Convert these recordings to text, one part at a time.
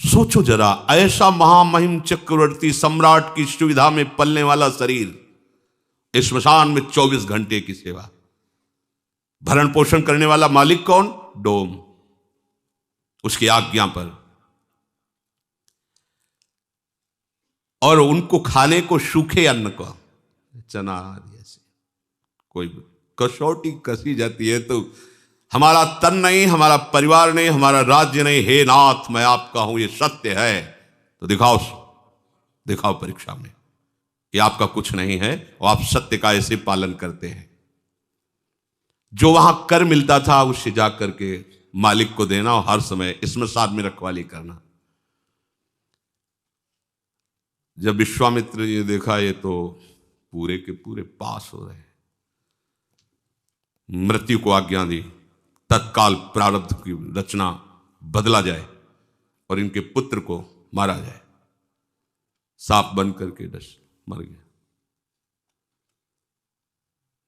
सोचो जरा, ऐसा महामहिम चक्रवर्ती सम्राट की सुविधा में पलने वाला शरीर, इस श्मशान में 24 घंटे की सेवा, भरण पोषण करने वाला मालिक कौन? डोम, उसकी आज्ञा पर। और उनको खाने को सूखे अन्न को, चना जैसे कोई कसौटी कसी जाती है तो हमारा तन नहीं, हमारा परिवार नहीं, हमारा राज्य नहीं, हे नाथ मैं आपका हूं, ये सत्य है तो दिखाओ परीक्षा में कि आपका कुछ नहीं है और आप सत्य का ऐसे पालन करते हैं। जो वहां कर मिलता था उससे जाकर के मालिक को देना और हर समय इसमें साथ में रखवाली करना। जब विश्वामित्र ने देखा ये तो पूरे के पूरे पास हो रहे हैं, मृत्यु को आज्ञा दी, तत्काल प्रारब्ध की रचना बदला जाए और इनके पुत्र को मारा जाए। सांप बन करके मर गया।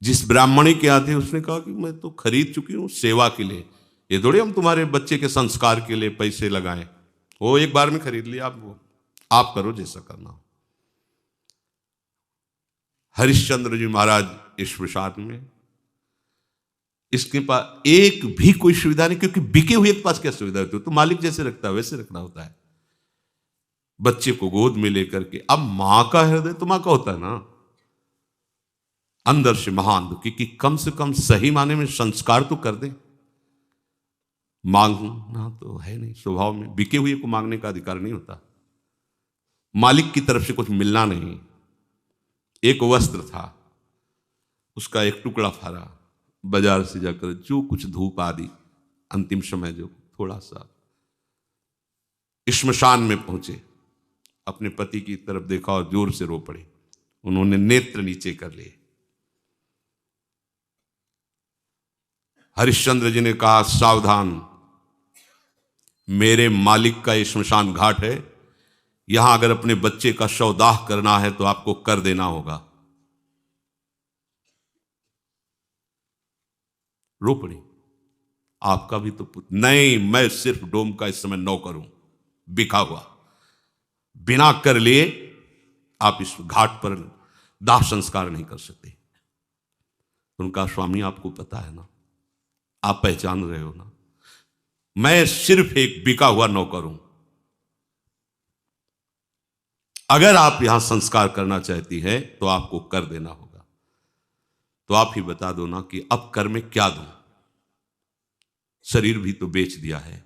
जिस ब्राह्मणी के आते उसने कहा कि मैं तो खरीद चुकी हूं सेवा के लिए, ये थोड़ी हम तुम्हारे बच्चे के संस्कार के लिए पैसे लगाएं, वो एक बार में खरीद लिया, आप करो जैसा करना हो। हरिश्चंद्र जी महाराज इस प्रसाद में, इसके पास एक भी कोई सुविधा नहीं, क्योंकि बिके हुए के पास क्या सुविधा होती है? तो मालिक जैसे रखता है वैसे रखना होता है। बच्चे को गोद में लेकर के, अब मां का हृदय तो मां का होता है ना, अंदर से महान दुखी कि कम से कम सही माने में संस्कार तो कर दे। मांगना तो है नहीं स्वभाव में, बिके हुए को मांगने का अधिकार नहीं होता। मालिक की तरफ से कुछ मिलना नहीं। एक वस्त्र था, उसका एक टुकड़ा फाड़ा, बाजार से जाकर जो कुछ धूप आदि अंतिम समय जो थोड़ा सा, श्मशान में पहुंचे, अपने पति की तरफ देखा और जोर से रो पड़े। उन्होंने नेत्र नीचे कर लिए। हरिश्चंद्र जी ने कहा सावधान, मेरे मालिक का ये श्मशान घाट है, यहां अगर अपने बच्चे का शवदाह करना है तो आपको कर देना होगा। रो पड़ी, आपका भी तो पुत्र नहीं, मैं सिर्फ डोम का इस समय नौकर हूं, बिका हुआ, बिना कर लिए आप इस घाट पर दाह संस्कार नहीं कर सकते। उनका स्वामी आपको पता है ना, आप पहचान रहे हो ना, मैं सिर्फ एक बिका हुआ नौकर हूं, अगर आप यहां संस्कार करना चाहती हैं तो आपको कर देना होगा। तो आप ही बता दो ना कि अब कर में क्या दूं, शरीर भी तो बेच दिया है।